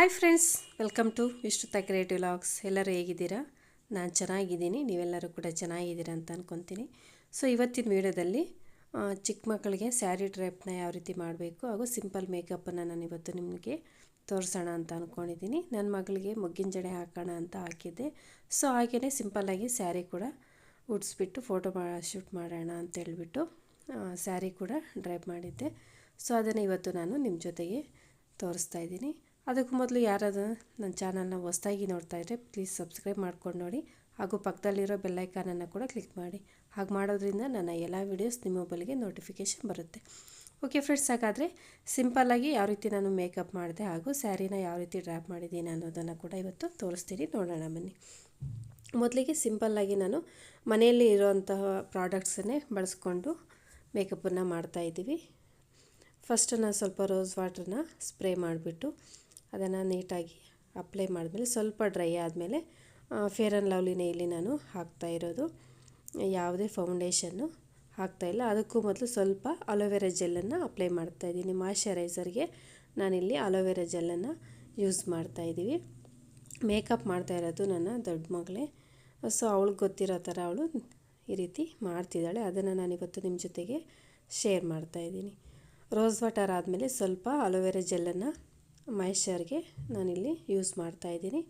Hi friends, welcome to Vishruta creative vlogs. ಎಲ್ಲರೂ ಹೇಗಿದ್ದೀರಾ? ನಾನು ಚೆನ್ನಾಗಿದ್ದೀನಿ, ನೀವೆಲ್ಲರೂ ಕೂಡ ಚೆನ್ನಾಗಿದ್ದೀರಾ ಅಂತ ಅಂದ್ಕೊತೀನಿ. ಸೊ ಇವತ್ತಿನ ವಿಡಿಯೋದಲ್ಲಿ ಚಿಕ್ಕ ಮಕ್ಕಳಿಗೆ ಸ್ಯಾರಿ ಡ್ರೇಪ್ನ ಯಾವ ರೀತಿ ಮಾಡಬೇಕು ಹಾಗೂ ಸಿಂಪಲ್ ಮೇಕಪ್ಪನ್ನು ನಾನು ಇವತ್ತು ನಿಮಗೆ ತೋರಿಸೋಣ ಅಂತ ಅಂದ್ಕೊಂಡಿದ್ದೀನಿ. ನನ್ನ ಮಗಳಿಗೆ ಮುಗ್ಗಿನ ಜಡೆ ಹಾಕೋಣ ಅಂತ ಹಾಕಿದ್ದೆ. ಸೊ ಹಾಗೆಯೇ ಸಿಂಪಲ್ಲಾಗಿ ಸ್ಯಾರಿ ಕೂಡ ಉಡಿಸ್ಬಿಟ್ಟು ಶೂಟ್ ಮಾಡೋಣ ಅಂತ ಹೇಳ್ಬಿಟ್ಟು ಸ್ಯಾರಿ ಕೂಡ ಡ್ರೈಪ್ ಮಾಡಿದ್ದೆ. ಸೊ ಅದನ್ನು ಇವತ್ತು ನಾನು ನಿಮ್ಮ ಜೊತೆಗೆ ತೋರಿಸ್ತಾ ಇದ್ದೀನಿ. ಅದಕ್ಕೂ ಮೊದಲು ಯಾರಾದರೂ ನನ್ನ ಚಾನಲ್ನ ಹೊಸದಾಗಿ ನೋಡ್ತಾ ಇದ್ದರೆ ಪ್ಲೀಸ್ ಸಬ್ಸ್ಕ್ರೈಬ್ ಮಾಡ್ಕೊಂಡು ನೋಡಿ, ಹಾಗೂ ಪಕ್ಕದಲ್ಲಿರೋ ಬೆಲ್ಲೈಕಾನನ್ನು ಕೂಡ ಕ್ಲಿಕ್ ಮಾಡಿ. ಹಾಗೆ ಮಾಡೋದ್ರಿಂದ ನನ್ನ ಎಲ್ಲ ವೀಡಿಯೋಸ್ ನಿಮ್ಮ ಮೊಬೈಲ್ಗೆ ನೋಟಿಫಿಕೇಷನ್ ಬರುತ್ತೆ. ಓಕೆ ಫ್ರೆಂಡ್ಸ್, ಹಾಗಾದರೆ ಸಿಂಪಲ್ಲಾಗಿ ಯಾವ ರೀತಿ ನಾನು ಮೇಕಪ್ ಮಾಡಿದೆ ಹಾಗೂ ಸ್ಯಾರಿನ ಯಾವ ರೀತಿ ಡ್ರಾಪ್ ಮಾಡಿದ್ದೀನಿ ಅನ್ನೋದನ್ನು ಕೂಡ ಇವತ್ತು ತೋರಿಸ್ತೀನಿ, ನೋಡೋಣ ಬನ್ನಿ. ಮೊದಲಿಗೆ ಸಿಂಪಲ್ಲಾಗಿ ನಾನು ಮನೆಯಲ್ಲಿ ಇರೋವಂತಹ ಪ್ರಾಡಕ್ಟ್ಸನ್ನೇ ಬಳಸ್ಕೊಂಡು ಮೇಕಪ್ಪನ್ನು ಮಾಡ್ತಾಯಿದ್ದೀವಿ. ಫಸ್ಟ್ ನಾನು ಸ್ವಲ್ಪ ರೋಸ್ ವಾಟ್ರನ್ನ ಸ್ಪ್ರೇ ಮಾಡಿಬಿಟ್ಟು ಅದನ್ನು ನೀಟಾಗಿ ಅಪ್ಲೈ ಮಾಡಿದ್ಮೇಲೆ ಸ್ವಲ್ಪ ಡ್ರೈ ಆದಮೇಲೆ ಫೇರ್ ಆ್ಯಂಡ್ ಲವ್ಲಿನೇ ಇಲ್ಲಿ ನಾನು ಹಾಕ್ತಾಯಿರೋದು. ಯಾವುದೇ ಫೌಂಡೇಶನ್ನು ಹಾಕ್ತಾಯಿಲ್ಲ. ಅದಕ್ಕೂ ಮೊದಲು ಸ್ವಲ್ಪ ಅಲೋವೆರಾ ಜೆಲ್ಲನ್ನು ಅಪ್ಲೈ ಮಾಡ್ತಾಯಿದ್ದೀನಿ. ಮಾಯ್ಶ್ಚರೈಸರ್ಗೆ ನಾನಿಲ್ಲಿ ಅಲೋವೆರಾ ಜೆಲ್ಲನ್ನು ಯೂಸ್ ಮಾಡ್ತಾಯಿದ್ದೀವಿ. ಮೇಕಪ್ ಮಾಡ್ತಾಯಿರೋದು ನನ್ನ ದೊಡ್ಡ ಮಗಳೇ. ಸೊ ಅವಳಿಗೆ ಗೊತ್ತಿರೋ ಥರ ಅವಳು ಈ ರೀತಿ ಮಾಡ್ತಿದ್ದಾಳೆ. ಅದನ್ನು ನಾನಿವತ್ತು ನಿಮ್ಮ ಜೊತೆಗೆ ಶೇರ್ ಮಾಡ್ತಾಯಿದ್ದೀನಿ. ರೋಸ್ ವಾಟರ್ ಆದಮೇಲೆ ಸ್ವಲ್ಪ ಅಲೋವೆರಾ ಜೆಲ್ಲನ್ನು ಮಾಯ್ಶ್ಚರ್ಗೆ ನಾನಿಲ್ಲಿ ಯೂಸ್ ಮಾಡ್ತಾಯಿದ್ದೀನಿ.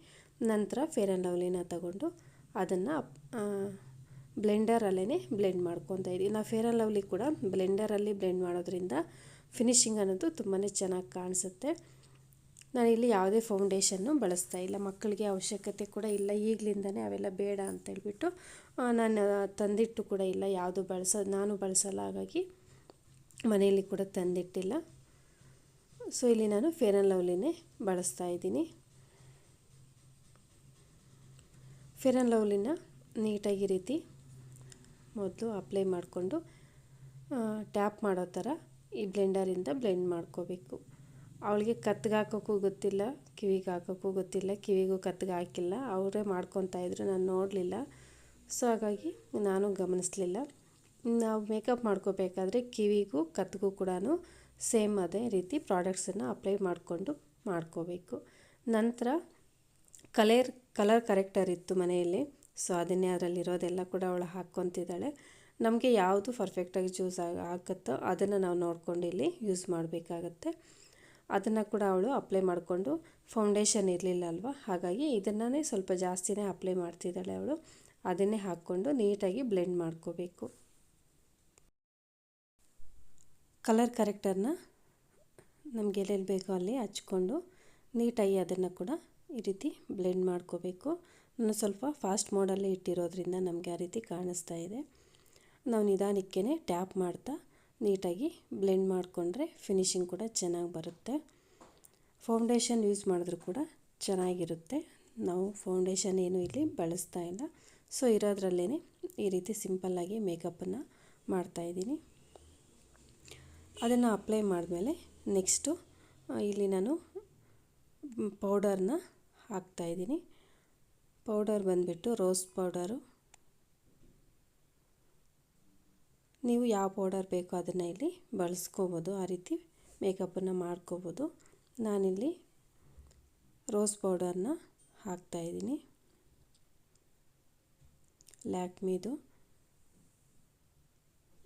ನಂತರ ಫೇರ್ ಆ್ಯಂಡ್ ಲವ್ಲಿನ ತಗೊಂಡು ಅದನ್ನು ಬ್ಲೆಂಡರಲ್ಲೇ ಬ್ಲೆಂಡ್ ಮಾಡ್ಕೊತಾ ಇದ್ದೀನಿ. ನಾವು ಫೇರ್ ಆ್ಯಂಡ್ ಲವ್ಲಿ ಕೂಡ ಬ್ಲೆಂಡರಲ್ಲಿ ಬ್ಲೆಂಡ್ ಮಾಡೋದ್ರಿಂದ ಫಿನಿಶಿಂಗ್ ಅನ್ನೋದು ತುಂಬಾ ಚೆನ್ನಾಗಿ ಕಾಣಿಸುತ್ತೆ. ನಾನಿಲ್ಲಿ ಯಾವುದೇ ಫೌಂಡೇಶನ್ನು ಬಳಸ್ತಾ ಇಲ್ಲ, ಮಕ್ಕಳಿಗೆ ಅವಶ್ಯಕತೆ ಕೂಡ ಇಲ್ಲ. ಈಗಲಿಂದನೇ ಅವೆಲ್ಲ ಬೇಡ ಅಂತೇಳ್ಬಿಟ್ಟು ನಾನು ತಂದಿಟ್ಟು ಕೂಡ ಇಲ್ಲ, ಯಾವುದು ನಾನು ಬಳಸಲ್ಲ, ಹಾಗಾಗಿ ಮನೆಯಲ್ಲಿ ಕೂಡ ತಂದಿಟ್ಟಿಲ್ಲ. ಸೊ ಇಲ್ಲಿ ನಾನು ಫೇರ್ ಆ್ಯಂಡ್ ಲವ್ಲಿನೇ ಬಳಸ್ತಾ ಇದ್ದೀನಿ. ಫೇರ್ ಆ್ಯಂಡ್ ಲವ್ಲಿನ ನೀಟಾಗಿ ರೀತಿ ಮೊದಲು ಅಪ್ಲೈ ಮಾಡಿಕೊಂಡು ಟ್ಯಾಪ್ ಮಾಡೋ ಥರ ಈ ಬ್ಲೆಂಡರಿಂದ ಬ್ಲೆಂಡ್ ಮಾಡ್ಕೋಬೇಕು. ಅವಳಿಗೆ ಕತ್ತಿಗೆ ಹಾಕೋಕ್ಕೂ ಗೊತ್ತಿಲ್ಲ, ಕಿವಿಗೆ ಹಾಕೋಕ್ಕೂ ಗೊತ್ತಿಲ್ಲ, ಕಿವಿಗೂ ಕತ್ತಿಗೆ ಹಾಕಿಲ್ಲ. ಅವರೇ ಮಾಡ್ಕೊತಾಯಿದ್ರು, ನಾನು ನೋಡಲಿಲ್ಲ. ಸೊ ಹಾಗಾಗಿ ನಾನು ಗಮನಿಸಲಿಲ್ಲ. ನಾವು ಮೇಕಪ್ ಮಾಡ್ಕೋಬೇಕಾದ್ರೆ ಕಿವಿಗೂ ಕತ್ತಿಗೂ ಕೂಡ ಸೇಮ್ ಅದೇ ರೀತಿ ಪ್ರಾಡಕ್ಟ್ಸನ್ನು ಅಪ್ಲೈ ಮಾಡಿಕೊಂಡು ಮಾಡ್ಕೋಬೇಕು. ನಂತರ ಕಲರ್ ಕರೆಕ್ಟರ್ ಇತ್ತು ಮನೆಯಲ್ಲಿ. ಸೊ ಅದನ್ನೇ ಅದರಲ್ಲಿರೋದೆಲ್ಲ ಕೂಡ ಅವಳು ಹಾಕ್ಕೊತಿದ್ದಾಳೆ. ನಮಗೆ ಯಾವುದು ಪರ್ಫೆಕ್ಟಾಗಿ ಚೂಸ್ ಆಗುತ್ತೋ ಅದನ್ನು ನಾವು ನೋಡ್ಕೊಂಡು ಇಲ್ಲಿ ಯೂಸ್ ಮಾಡಬೇಕಾಗತ್ತೆ. ಅದನ್ನು ಕೂಡ ಅವಳು ಅಪ್ಲೈ ಮಾಡಿಕೊಂಡು, ಫೌಂಡೇಶನ್ ಇರಲಿಲ್ಲ ಅಲ್ವಾ, ಹಾಗಾಗಿ ಇದನ್ನೇ ಸ್ವಲ್ಪ ಜಾಸ್ತಿನೇ ಅಪ್ಲೈ ಮಾಡ್ತಿದ್ದಾಳೆ ಅವಳು. ಅದನ್ನೇ ಹಾಕ್ಕೊಂಡು ನೀಟಾಗಿ ಬ್ಲೆಂಡ್ ಮಾಡ್ಕೋಬೇಕು. ಕಲರ್ ಕರೆಕ್ಟರ್ನ ನಮಗೆ ಎಲ್ಲೆಲ್ಲಿ ಬೇಕೋ ಅಲ್ಲಿ ಹಚ್ಕೊಂಡು ನೀಟಾಗಿ ಅದನ್ನು ಕೂಡ ಈ ರೀತಿ ಬ್ಲೆಂಡ್ ಮಾಡ್ಕೋಬೇಕು. ನಾನು ಸ್ವಲ್ಪ ಫಾಸ್ಟ್ ಮೋಡಲ್ಲೇ ಇಟ್ಟಿರೋದ್ರಿಂದ ನಮಗೆ ಆ ರೀತಿ ಕಾಣಿಸ್ತಾ ಇದೆ. ನಾವು ನಿಧಾನಕ್ಕೇ ಟ್ಯಾಪ್ ಮಾಡ್ತಾ ನೀಟಾಗಿ ಬ್ಲೆಂಡ್ ಮಾಡಿಕೊಂಡ್ರೆ ಫಿನಿಶಿಂಗ್ ಕೂಡ ಚೆನ್ನಾಗಿ ಬರುತ್ತೆ. ಫೌಂಡೇಶನ್ ಯೂಸ್ ಮಾಡಿದ್ರೂ ಕೂಡ ಚೆನ್ನಾಗಿರುತ್ತೆ. ನಾವು ಫೌಂಡೇಶನ್ ಏನು ಇಲ್ಲಿ ಬಳಸ್ತಾ ಇಲ್ಲ. ಸೊ ಇರೋದ್ರಲ್ಲೇ ಈ ರೀತಿ ಸಿಂಪಲ್ಲಾಗಿ ಮೇಕಪ್ಪನ್ನು ಮಾಡ್ತಾಯಿದ್ದೀನಿ. ಅದನ್ನು ಅಪ್ಲೈ ಮಾಡಿದ್ಮೇಲೆ ನೆಕ್ಸ್ಟು ಇಲ್ಲಿ ನಾನು ಪೌಡರ್ನ ಹಾಕ್ತಾಯಿದ್ದೀನಿ. ಪೌಡರ್ ಬಂದುಬಿಟ್ಟು ರೋಸ್ ಪೌಡರು. ನೀವು ಯಾವ ಪೌಡರ್ ಬೇಕೋ ಅದನ್ನು ಇಲ್ಲಿ ಬಳಸ್ಕೋಬೋದು, ಆ ರೀತಿ ಮೇಕಪ್ಪನ್ನು ಮಾಡ್ಕೋಬೋದು. ನಾನಿಲ್ಲಿ ರೋಸ್ ಪೌಡರ್ನ ಹಾಕ್ತಾಯಿದ್ದೀನಿ. ಲ್ಯಾಕ್ಮಿದು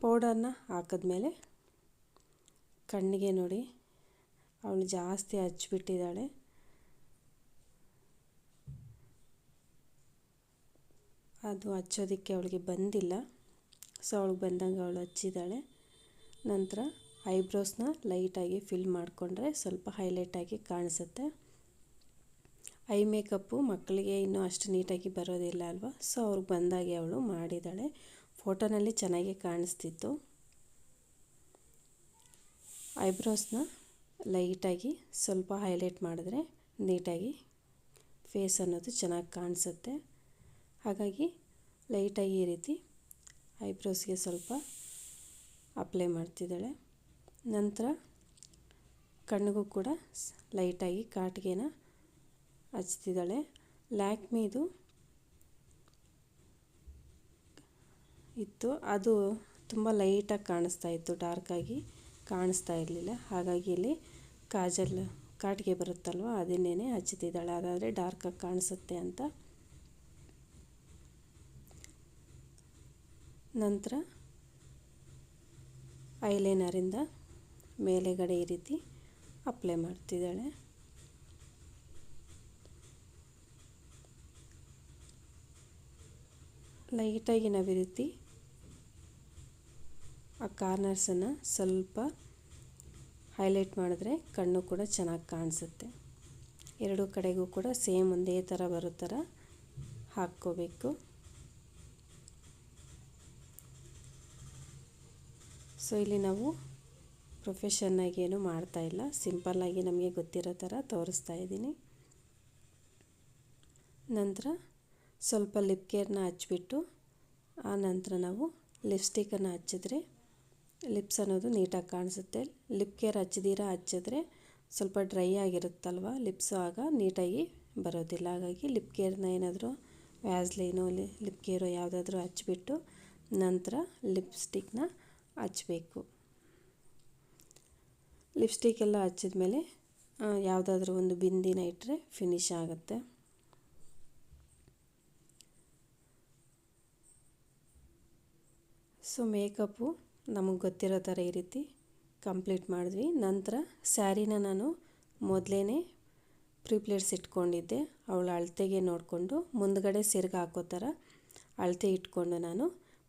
ಪೌಡರ್ನ ಹಾಕಿದ್ಮೇಲೆ ಕಣ್ಣಿಗೆ ನೋಡಿ ಅವಳು ಜಾಸ್ತಿ ಹಚ್ಚಿಬಿಟ್ಟಿದ್ದಾಳೆ. ಅದು ಹಚ್ಚೋದಕ್ಕೆ ಅವಳಿಗೆ ಬಂದಿಲ್ಲ. ಸೊ ಅವಳಿಗೆ ಬಂದಂಗೆ ಅವಳು ಹಚ್ಚಿದ್ದಾಳೆ. ನಂತರ ಐಬ್ರೋಸ್ನ ಲೈಟಾಗಿ ಫಿಲ್ ಮಾಡಿಕೊಂಡ್ರೆ ಸ್ವಲ್ಪ ಹೈಲೈಟಾಗಿ ಕಾಣಿಸುತ್ತೆ. ಐ ಮೇಕಪ್ಪು ಮಕ್ಕಳಿಗೆ ಇನ್ನೂ ಅಷ್ಟು ನೀಟಾಗಿ ಬರೋದಿಲ್ಲ ಅಲ್ವಾ. ಸೊ ಅವ್ರಿಗೆ ಬಂದಾಗೆ ಅವಳು ಮಾಡಿದ್ದಾಳೆ. ಫೋಟೋನಲ್ಲಿ ಚೆನ್ನಾಗಿ ಕಾಣಿಸ್ತಿತ್ತು. ಐಬ್ರೋಸ್ನ ಲೈಟಾಗಿ ಸ್ವಲ್ಪ ಹೈಲೈಟ್ ಮಾಡಿದ್ರೆ ನೀಟಾಗಿ ಫೇಸ್ ಅನ್ನೋದು ಚೆನ್ನಾಗಿ ಕಾಣಿಸುತ್ತೆ. ಹಾಗಾಗಿ ಲೈಟಾಗಿ ಈ ರೀತಿ ಐಬ್ರೋಸ್ಗೆ ಸ್ವಲ್ಪ ಅಪ್ಲೈ ಮಾಡ್ತಿದ್ದಾಳೆ. ನಂತರ ಕಣ್ಣಿಗೂ ಕೂಡ ಲೈಟಾಗಿ ಕಾಟಿಗೆನ ಹಚ್ತಿದ್ದಾಳೆ. ಲ್ಯಾಕ್ಮಿದು ಇತ್ತು, ಅದು ತುಂಬ ಲೈಟಾಗಿ ಕಾಣಿಸ್ತಾ ಇತ್ತು, ಡಾರ್ಕಾಗಿ ಕಾಣಿಸ್ತಾ ಇರಲಿಲ್ಲ. ಹಾಗಾಗಿ ಇಲ್ಲಿ ಕಾಟಿಗೆ ಬರುತ್ತಲ್ವ ಅದನ್ನೇ ಹಚ್ಚುತ್ತಿದ್ದಾಳೆ, ಅದಾದರೆ ಡಾರ್ಕಾಗಿ ಕಾಣಿಸುತ್ತೆ ಅಂತ. ನಂತರ ಐಲೈನರಿಂದ ಮೇಲೆಗಡೆ ಈ ರೀತಿ ಅಪ್ಲೈ ಮಾಡ್ತಿದ್ದಾಳೆ. ಲೈಟಾಗಿ ನಾವು ಈ ರೀತಿ ಆ ಕಾರ್ನರ್ಸನ್ನು ಸ್ವಲ್ಪ ಹೈಲೈಟ್ ಮಾಡಿದ್ರೆ ಕಣ್ಣು ಕೂಡ ಚೆನ್ನಾಗಿ ಕಾಣಿಸುತ್ತೆ. ಎರಡೂ ಕಡೆಗೂ ಕೂಡ ಸೇಮ್ ಒಂದೇ ಥರ ಬರೋ ಥರ ಹಾಕ್ಕೋಬೇಕು. ಸೊ ಇಲ್ಲಿ ನಾವು ಪ್ರೊಫೆಷನ್ನಾಗಿ ಏನು ಮಾಡ್ತಾಯಿಲ್ಲ, ಸಿಂಪಲ್ಲಾಗಿ ನಮಗೆ ಗೊತ್ತಿರೋ ಥರ ತೋರಿಸ್ತಾ ಇದ್ದೀನಿ. ನಂತರ ಸ್ವಲ್ಪ ಲಿಪ್ ಕೇರ್ನ ಹಚ್ಬಿಟ್ಟು ಆ ನಂತರ ನಾವು ಲಿಪ್ಸ್ಟಿಕ್ಕನ್ನು ಹಚ್ಚಿದ್ರೆ ಲಿಪ್ಸ್ ಅನ್ನೋದು ನೀಟಾಗಿ ಕಾಣಿಸುತ್ತೆ. ಲಿಪ್ ಕೇರ್ ಹಚ್ಚಿದ್ರೆ ಸ್ವಲ್ಪ ಡ್ರೈ ಆಗಿರುತ್ತಲ್ವ ಲಿಪ್ಸು, ಆಗ ನೀಟಾಗಿ ಬರೋದಿಲ್ಲ. ಹಾಗಾಗಿ ಲಿಪ್ ಕೇರ್ನ ಏನಾದರೂ ವ್ಯಾಸ್ಲೈನೋ ಲಿಪ್ ಕೇರೋ ಯಾವುದಾದ್ರೂ ಹಚ್ಬಿಟ್ಟು ನಂತರ ಲಿಪ್ಸ್ಟಿಕ್ನ ಹಚ್ಚಬೇಕು. ಲಿಪ್ಸ್ಟಿಕ್ ಎಲ್ಲ ಹಚ್ಚಿದ್ಮೇಲೆ ಯಾವುದಾದ್ರೂ ಒಂದು ಬಿಂದಿನ ಇಟ್ಟರೆ ಫಿನಿಶ್ ಆಗುತ್ತೆ. ಸೊ ಮೇಕಪ್ಪು ನಮಗೆ ಗೊತ್ತಿರೋ ಥರ ಈ ರೀತಿ ಕಂಪ್ಲೀಟ್ ಮಾಡಿದ್ವಿ. ನಂತರ ಸ್ಯಾರಿನ ನಾನು ಮೊದಲೇ ಪ್ಲೇಟ್ಸ್ ಇಟ್ಕೊಂಡಿದ್ದೆ. ಅವಳ ಅಳತೆಗೆ ನೋಡಿಕೊಂಡು ಮುಂದ್ಗಡೆ ಸೆರ್ಗು ಹಾಕೋ ಥರ ಅಳತೆ ಇಟ್ಕೊಂಡು ನಾನು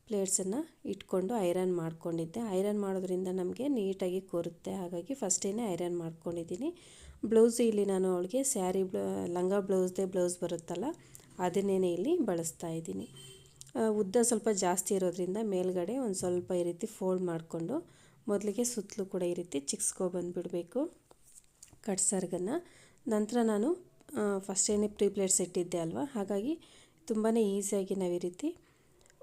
ಪ್ಲೇಟ್ಸನ್ನು ಇಟ್ಕೊಂಡು ಐರನ್ ಮಾಡ್ಕೊಂಡಿದ್ದೆ. ಐರನ್ ಮಾಡೋದ್ರಿಂದ ನಮಗೆ ನೀಟಾಗಿ ಕೂರುತ್ತೆ, ಹಾಗಾಗಿ ಫಸ್ಟೇ ಐರನ್ ಮಾಡ್ಕೊಂಡಿದ್ದೀನಿ. ಬ್ಲೌಸು ಇಲ್ಲಿ ನಾನು ಅವಳಿಗೆ ಸ್ಯಾರಿ ಲಂಗ ಬ್ಲೌಸ್ ಬರುತ್ತಲ್ಲ ಅದನ್ನೇ ಇಲ್ಲಿ ಬಳಸ್ತಾ ಇದ್ದೀನಿ. ಉದ್ದ ಸ್ವಲ್ಪ ಜಾಸ್ತಿ ಇರೋದ್ರಿಂದ ಮೇಲ್ಗಡೆ ಒಂದು ಸ್ವಲ್ಪ ಈ ರೀತಿ ಫೋಲ್ಡ್ ಮಾಡಿಕೊಂಡು ಮೊದಲಿಗೆ ಸುತ್ತಲೂ ಕೂಡ ಈ ರೀತಿ ಚಿಕ್ಸ್ಕೊಬಂದುಬಿಡಬೇಕು ಕಟ್ ಸರ್ಗನ್ನು. ನಂತರ ನಾನು ಫಸ್ಟೇ ಪ್ಲೇಟ್ಸ್ ಇಟ್ಟಿದ್ದೆ ಅಲ್ವಾ, ಹಾಗಾಗಿ ತುಂಬಾ ಈಸಿಯಾಗಿ ನಾವು ಈ ರೀತಿ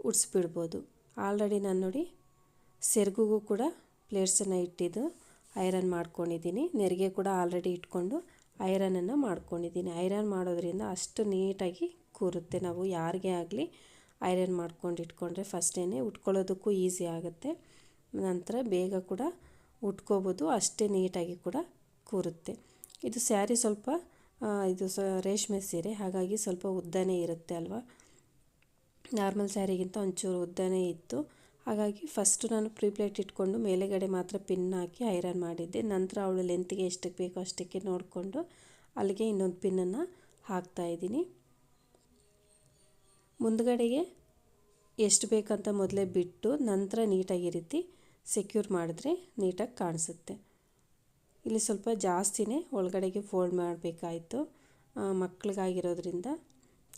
ಉಡಿಸ್ಬಿಡ್ಬೋದು. ಆಲ್ರೆಡಿ ನಾನು ನೋಡಿ ಸೆರ್ಗುಗೂ ಕೂಡ ಪ್ಲೇಟ್ಸನ್ನು ಇಟ್ಟಿದ್ದು ಐರನ್ ಮಾಡ್ಕೊಂಡಿದ್ದೀನಿ. ನೆರಿಗೆ ಕೂಡ ಆಲ್ರೆಡಿ ಇಟ್ಕೊಂಡು ಐರನನ್ನು ಮಾಡ್ಕೊಂಡಿದ್ದೀನಿ. ಐರನ್ ಮಾಡೋದ್ರಿಂದ ಅಷ್ಟು ನೀಟಾಗಿ ಕೂರುತ್ತೆ. ನಾವು ಯಾರಿಗೇ ಆಗಲಿ ಐರನ್ ಮಾಡ್ಕೊಂಡು ಇಟ್ಕೊಂಡ್ರೆ ಫಸ್ಟೇ ಉಟ್ಕೊಳ್ಳೋದಕ್ಕೂ ಈಸಿ ಆಗುತ್ತೆ. ನಂತರ ಬೇಗ ಕೂಡ ಉಟ್ಕೋಬೋದು, ಅಷ್ಟೇ ನೀಟಾಗಿ ಕೂಡ ಕೂರುತ್ತೆ. ಇದು ಸ್ಯಾರಿ ಸ್ವಲ್ಪ ಇದು ರೇಷ್ಮೆ ಸೀರೆ, ಹಾಗಾಗಿ ಸ್ವಲ್ಪ ಉದ್ದನೇ ಇರುತ್ತೆ ಅಲ್ವಾ. ನಾರ್ಮಲ್ ಸ್ಯಾರಿಗಿಂತ ಒಂಚೂರು ಉದ್ದನೇ ಇತ್ತು. ಹಾಗಾಗಿ ಫಸ್ಟು ನಾನು ಪ್ಲೇಟ್ ಇಟ್ಕೊಂಡು ಮೇಲೆಗಡೆ ಮಾತ್ರ ಪಿನ್ ಹಾಕಿ ಐರನ್ ಮಾಡಿದ್ದೆ. ನಂತರ ಅವಳು ಲೆಂತ್ಗೆ ಎಷ್ಟಕ್ಕೆ ಬೇಕೋ ಅಷ್ಟಕ್ಕೆ ನೋಡಿಕೊಂಡು ಅಲ್ಲಿಗೆ ಇನ್ನೊಂದು ಪಿನ್ನನ್ನು ಹಾಕ್ತಾಯಿದ್ದೀನಿ. ಮುಂದ್ಗಡೆಗೆ ಎಷ್ಟು ಬೇಕಂತ ಮೊದಲೇ ಬಿಟ್ಟು ನಂತರ ನೀಟಾಗಿ ಈ ರೀತಿ ಸೆಕ್ಯೂರ್ ಮಾಡಿದ್ರೆ ನೀಟಾಗಿ ಕಾಣಿಸುತ್ತೆ. ಇಲ್ಲಿ ಸ್ವಲ್ಪ ಜಾಸ್ತಿನೇ ಒಳಗಡೆಗೆ ಫೋಲ್ಡ್ ಮಾಡಬೇಕಾಯಿತು, ಮಕ್ಕಳಿಗಾಗಿರೋದ್ರಿಂದ.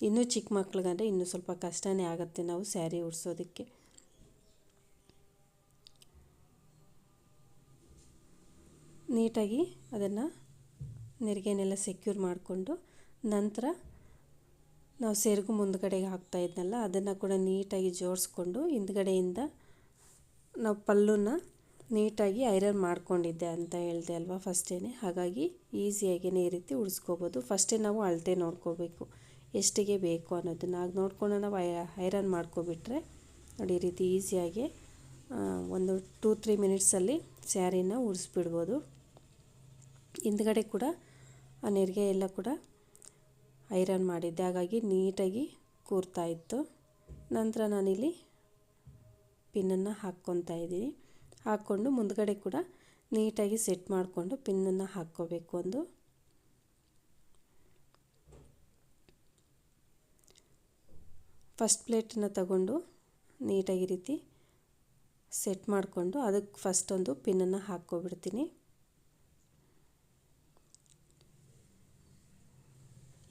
ಇನ್ನೂ ಚಿಕ್ಕ ಮಕ್ಕಳಿಗಂದರೆ ಇನ್ನೂ ಸ್ವಲ್ಪ ಕಷ್ಟನೇ ಆಗುತ್ತೆ ನಾವು ಸ್ಯಾರಿ ಉಡಿಸೋದಕ್ಕೆ. ನೀಟಾಗಿ ಅದನ್ನು ನೆರಿಗೆನೆಲ್ಲ ಸೆಕ್ಯೂರ್ ಮಾಡಿಕೊಂಡು ನಂತರ ನಾವು ಸೆರಗು ಮುಂದ್ಗಡೆಗೆ ಹಾಕ್ತಾ ಇದ್ನಲ್ಲ ಅದನ್ನು ಕೂಡ ನೀಟಾಗಿ ಜೋಡಿಸ್ಕೊಂಡು ಹಿಂದ್ಗಡೆಯಿಂದ ನಾವು ಪಲ್ಲುನ ನೀಟಾಗಿ ಐರನ್ ಮಾಡ್ಕೊಂಡಿದ್ದೆ ಅಂತ ಹೇಳಿದೆ ಅಲ್ವಾ ಫಸ್ಟೇ, ಹಾಗಾಗಿ ಈಸಿಯಾಗಿ ಈ ರೀತಿ ಉಡಿಸ್ಕೋಬೋದು. ಫಸ್ಟೇ ನಾವು ಅಳತೆ ನೋಡ್ಕೋಬೇಕು ಎಷ್ಟಿಗೆ ಬೇಕು ಅನ್ನೋದನ್ನು. ಆಗ ನೋಡಿಕೊಂಡು ನಾವು ಐರನ್ ಮಾಡ್ಕೊಬಿಟ್ರೆ ನೋಡಿ ಈ ರೀತಿ ಈಸಿಯಾಗಿ ಒಂದು 2-3 ಮಿನಿಟ್ಸಲ್ಲಿ ಸ್ಯಾರಿನ ಉಡಿಸ್ಬಿಡ್ಬೋದು. ಹಿಂದ್ಗಡೆ ಕೂಡ ಆ ನೆರಿಗೆ ಎಲ್ಲ ಕೂಡ ಐರನ್ ಮಾಡಿದ್ದೆ, ಹಾಗಾಗಿ ನೀಟಾಗಿ ಕೂರ್ತಾ ಇತ್ತು. ನಂತರ ನಾನಿಲ್ಲಿ ಪಿನ್ನನ್ನು ಹಾಕ್ಕೊತಾ ಇದ್ದೀನಿ. ಹಾಕ್ಕೊಂಡು ಮುಂದ್ಗಡೆ ಕೂಡ ನೀಟಾಗಿ ಸೆಟ್ ಮಾಡಿಕೊಂಡು ಪಿನ್ನನ್ನು ಹಾಕ್ಕೋಬೇಕು. ಒಂದು ಫಸ್ಟ್ ಪ್ಲೇಟನ್ನು ತಗೊಂಡು ನೀಟಾಗಿ ರೀತಿ ಸೆಟ್ ಮಾಡಿಕೊಂಡು ಅದಕ್ಕೆ ಫಸ್ಟ್ ಒಂದು ಪಿನ್ನನ್ನು ಹಾಕ್ಕೊಬಿಡ್ತೀನಿ.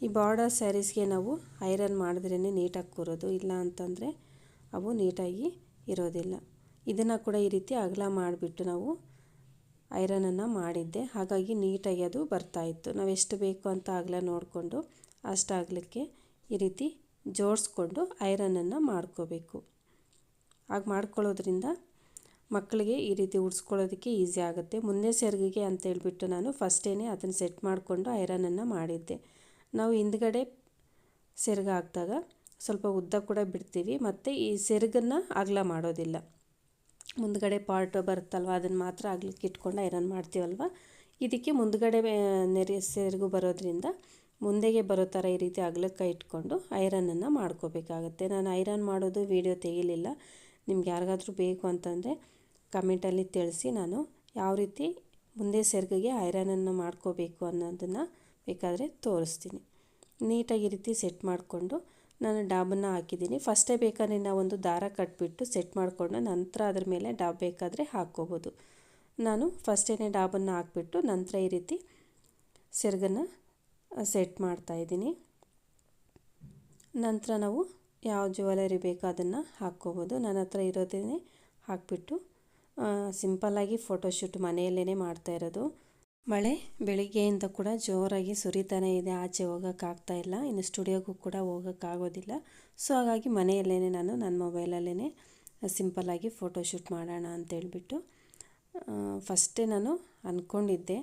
ಈ ಬಾರ್ಡರ್ ಸ್ಯಾರೀಸ್ಗೆ ನಾವು ಐರನ್ ಮಾಡಿದ್ರೇ ನೀಟಾಗಿ ಕೂರೋದು, ಇಲ್ಲ ಅಂತಂದರೆ ಅವು ನೀಟಾಗಿ ಇರೋದಿಲ್ಲ. ಇದನ್ನು ಕೂಡ ಈ ರೀತಿ ಅಗಲ ಮಾಡಿಬಿಟ್ಟು ನಾವು ಐರನನ್ನು ಮಾಡಿದ್ದೆ, ಹಾಗಾಗಿ ನೀಟಾಗಿ ಅದು ಬರ್ತಾಯಿತ್ತು. ನಾವು ಎಷ್ಟು ಬೇಕು ಅಂತ ಅಗಲ ನೋಡಿಕೊಂಡು ಅಷ್ಟು ಅಗಲಕ್ಕೆ ಈ ರೀತಿ ಜೋಡಿಸ್ಕೊಂಡು ಐರನನ್ನು ಮಾಡ್ಕೋಬೇಕು. ಹಾಗೆ ಮಾಡ್ಕೊಳ್ಳೋದ್ರಿಂದ ಮಕ್ಕಳಿಗೆ ಈ ರೀತಿ ಉಡಿಸ್ಕೊಳ್ಳೋದಕ್ಕೆ ಈಸಿ ಆಗುತ್ತೆ. ಮುಂದೆ ಸೆರಗಿಗೆ ಅಂತೇಳ್ಬಿಟ್ಟು ನಾನು ಫಸ್ಟೇ ಅದನ್ನು ಸೆಟ್ ಮಾಡಿಕೊಂಡು ಐರನನ್ನು ಮಾಡಿದ್ದೆ. ನಾವು ಹಿಂದ್ಗಡೆ ಸೆರಗು ಹಾಕಿದಾಗ ಸ್ವಲ್ಪ ಉದ್ದ ಕೂಡ ಬಿಡ್ತೀವಿ, ಮತ್ತು ಈ ಸೆರಗನ್ನು ಅಗಲ ಮಾಡೋದಿಲ್ಲ. ಮುಂದ್ಗಡೆ ಪಾರ್ಟ್ ಬರುತ್ತಲ್ವ ಅದನ್ನು ಮಾತ್ರ ಅಗಲಕ್ಕೆ ಇಟ್ಕೊಂಡು ಐರನ್ ಮಾಡ್ತೀವಲ್ವ, ಇದಕ್ಕೆ ಮುಂದ್ಗಡೆ ಸೆರಗು ಬರೋದ್ರಿಂದ ಮುಂದೆಗೆ ಬರೋ ಥರ ಈ ರೀತಿ ಅಗಲಕ್ಕೆ ಇಟ್ಕೊಂಡು ಐರನನ್ನು ಮಾಡ್ಕೋಬೇಕಾಗತ್ತೆ. ನಾನು ಐರನ್ ಮಾಡೋದು ವಿಡಿಯೋ ತೆಗಿಲಿಲ್ಲ. ನಿಮ್ಗೆ ಯಾರಿಗಾದ್ರೂ ಬೇಕು ಅಂತಂದರೆ ಕಮೆಂಟಲ್ಲಿ ತಿಳಿಸಿ, ನಾನು ಯಾವ ರೀತಿ ಮುಂದೆ ಸೆರಗಿಗೆ ಐರನನ್ನು ಮಾಡ್ಕೋಬೇಕು ಅನ್ನೋದನ್ನು ಬೇಕಾದರೆ ತೋರಿಸ್ತೀನಿ. ನೀಟಾಗಿ ಈ ರೀತಿ ಸೆಟ್ ಮಾಡಿಕೊಂಡು ನಾನು ಡಾಬನ್ನು ಹಾಕಿದ್ದೀನಿ. ಫಸ್ಟೇ ಬೇಕಾದ್ರೆ ನಾವು ಒಂದು ದಾರ ಕಟ್ಬಿಟ್ಟು ಸೆಟ್ ಮಾಡಿಕೊಂಡು ನಂತರ ಅದ್ರ ಮೇಲೆ ಡಾಬ್ ಬೇಕಾದರೆ ಹಾಕ್ಕೋಬೋದು. ನಾನು ಫಸ್ಟೇ ಡಾಬನ್ನು ಹಾಕ್ಬಿಟ್ಟು ನಂತರ ಈ ರೀತಿ ಸೆರಗನ್ನು ಸೆಟ್ ಮಾಡ್ತಾಯಿದ್ದೀನಿ. ನಂತರ ನಾವು ಯಾವ ಜ್ಯುವೆಲರಿ ಬೇಕೋ ಅದನ್ನು ಹಾಕ್ಕೋಬೋದು. ನನ್ನ ಹತ್ರ ಇರೋದನ್ನೇ ಹಾಕಿಬಿಟ್ಟು ಸಿಂಪಲ್ಲಾಗಿ ಫೋಟೋಶೂಟ್ ಮನೆಯಲ್ಲೇ ಮಾಡ್ತಾಯಿರೋದು. ಮಳೆ ಬೆಳಿಗ್ಗೆಯಿಂದ ಕೂಡ ಜೋರಾಗಿ ಸುರಿತಾನೇ ಇದೆ. ಆಚೆ ಹೋಗೋಕ್ಕಾಗ್ತಾಯಿಲ್ಲ, ಇನ್ನು ಸ್ಟುಡಿಯೋಗೂ ಕೂಡ ಹೋಗೋಕ್ಕಾಗೋದಿಲ್ಲ. ಸೊ ಹಾಗಾಗಿ ಮನೆಯಲ್ಲೇ ನಾನು ನನ್ನ ಮೊಬೈಲಲ್ಲೇ ಸಿಂಪಲ್ಲಾಗಿ ಫೋಟೋಶೂಟ್ ಮಾಡೋಣ ಅಂತೇಳ್ಬಿಟ್ಟು ಫಸ್ಟೇ ನಾನು ಅಂದ್ಕೊಂಡಿದ್ದೆ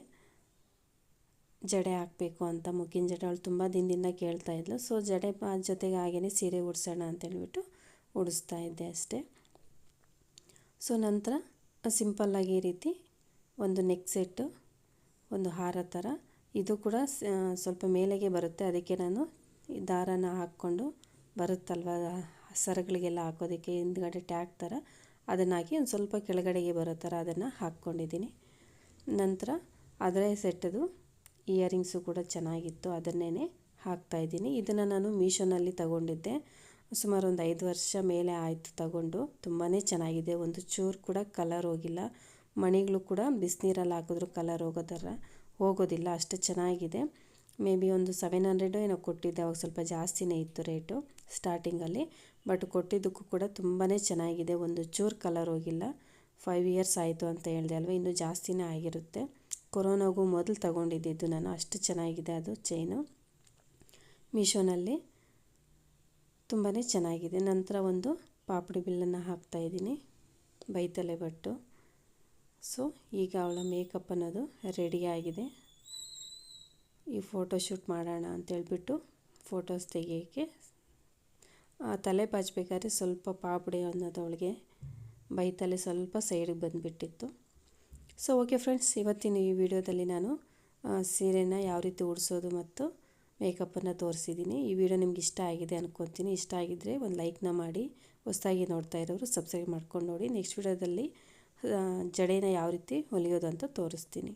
ಜಡೆ ಹಾಕಬೇಕು ಅಂತ. ಮುಗ್ಗಿನ ಜಡೆ ಅವಳು ತುಂಬ ದಿನದಿಂದ ಕೇಳ್ತಾಯಿದ್ಲು. ಸೊ ಜಡೆ ಜೊತೆಗೆ ಹಾಗೇ ಸೀರೆ ಉಡ್ಸೋಣ ಅಂತೇಳ್ಬಿಟ್ಟು ಉಡಿಸ್ತಾ ಇದ್ದೆ ಅಷ್ಟೇ. ಸೊ ನಂತರ ಸಿಂಪಲ್ಲಾಗಿ ಈ ರೀತಿ ಒಂದು ನೆಕ್ ಸೆಟ್ಟು, ಒಂದು ಹಾರ ಥರ, ಇದು ಕೂಡ ಸ್ವಲ್ಪ ಮೇಲೆಗೆ ಬರುತ್ತೆ. ಅದಕ್ಕೆ ನಾನು ದಾರನ ಹಾಕ್ಕೊಂಡು ಬರುತ್ತಲ್ವ ಸರಗಳಿಗೆಲ್ಲ ಹಾಕೋದಕ್ಕೆ ಹಿಂದ್ಗಡೆ ಟ್ಯಾಗ್ ಥರ, ಅದನ್ನು ಹಾಕಿ ಒಂದು ಸ್ವಲ್ಪ ಕೆಳಗಡೆಗೆ ಬರೋ ಥರ ಅದನ್ನು ಹಾಕ್ಕೊಂಡಿದ್ದೀನಿ. ನಂತರ ಅದರ ಸೆಟ್ಟದು ಇಯರಿಂಗ್ಸು ಕೂಡ ಚೆನ್ನಾಗಿತ್ತು, ಅದನ್ನೇ ಹಾಕ್ತಾಯಿದ್ದೀನಿ. ಇದನ್ನು ನಾನು ಮೀಶೋನಲ್ಲಿ ತಗೊಂಡಿದ್ದೆ. ಸುಮಾರು ಒಂದು 5 ವರ್ಷ ಮೇಲೆ ಆಯಿತು ತಗೊಂಡು. ತುಂಬಾ ಚೆನ್ನಾಗಿದೆ, ಒಂದು ಚೂರು ಕೂಡ ಕಲರ್ ಹೋಗಿಲ್ಲ. ಮಣಿಗಳು ಕೂಡ ಬಿಸಿನೀರಲ್ಲಿ ಹಾಕಿದ್ರೂ ಕಲರ್ ಹೋಗೋದಿಲ್ಲ, ಅಷ್ಟು ಚೆನ್ನಾಗಿದೆ. ಮೇ ಬಿ ಒಂದು 700 ಏನೋ ಕೊಟ್ಟಿದ್ದೆ. ಅವಾಗ ಸ್ವಲ್ಪ ಜಾಸ್ತಿನೇ ಇತ್ತು ರೇಟು ಸ್ಟಾರ್ಟಿಂಗಲ್ಲಿ, ಬಟ್ ಕೊಟ್ಟಿದ್ದಕ್ಕೂ ಕೂಡ ತುಂಬಾ ಚೆನ್ನಾಗಿದೆ, ಒಂದು ಚೂರು ಕಲರ್ ಹೋಗಿಲ್ಲ. 5 ಇಯರ್ಸ್ ಆಯಿತು ಅಂತ ಹೇಳಿದೆ ಅಲ್ವ, ಇನ್ನೂ ಜಾಸ್ತಿನೇ ಆಗಿರುತ್ತೆ. ಕೊರೋನಾಗೂ ಮೊದಲು ತಗೊಂಡಿದ್ದು ನಾನು. ಅಷ್ಟು ಚೆನ್ನಾಗಿದೆ ಅದು ಚೈನು, ಮೀಶೋನಲ್ಲಿ ತುಂಬಾ ಚೆನ್ನಾಗಿದೆ. ನಂತರ ಒಂದು ಪಾಪಡಿ ಬಿಲ್ಲನ್ನು ಹಾಕ್ತಾಯಿದ್ದೀನಿ, ಬೈತಲೆ ಬಟ್ಟು. ಸೊ ಈಗ ಅವಳ ಮೇಕಪ್ ಅನ್ನೋದು ರೆಡಿಯಾಗಿದೆ. ಈ ಫೋಟೋಶೂಟ್ ಮಾಡೋಣ ಅಂತೇಳ್ಬಿಟ್ಟು ಫೋಟೋಸ್ ತೆಗಿಯೋಕ್ಕೆ ತಲೆ ಬಾಚಬೇಕಾದ್ರೆ ಸ್ವಲ್ಪ ಪಾಪಡಿ ಅನ್ನೋದು ಅವಳಿಗೆ ಬೈತಲೆ ಸ್ವಲ್ಪ ಸೈಡಿಗೆ ಬಂದುಬಿಟ್ಟಿತ್ತು. ಸೊ ಓಕೆ ಫ್ರೆಂಡ್ಸ್, ಇವತ್ತಿನ ಈ ವಿಡಿಯೋದಲ್ಲಿ ನಾನು ಸೀರೆನ ಯಾವ ರೀತಿ ಉಡಿಸೋದು ಮತ್ತು ಮೇಕಪ್ಪನ್ನು ತೋರಿಸಿದ್ದೀನಿ. ಈ ವಿಡಿಯೋ ನಿಮ್ಗೆ ಇಷ್ಟ ಆಗಿದೆ ಅನ್ಕೊತೀನಿ. ಇಷ್ಟ ಆಗಿದ್ದರೆ ಒಂದು ಲೈಕ್ನ ಮಾಡಿ, ಹೊಸದಾಗಿ ನೋಡ್ತಾ ಇರೋರು ಸಬ್ಸ್ಕ್ರೈಬ್ ಮಾಡ್ಕೊಂಡು ನೋಡಿ. ನೆಕ್ಸ್ಟ್ ವಿಡಿಯೋದಲ್ಲಿ ಜಡೆನ ಯಾವ ರೀತಿ ಹೊಲಿಯೋದು ಅಂತ ತೋರಿಸ್ತೀನಿ.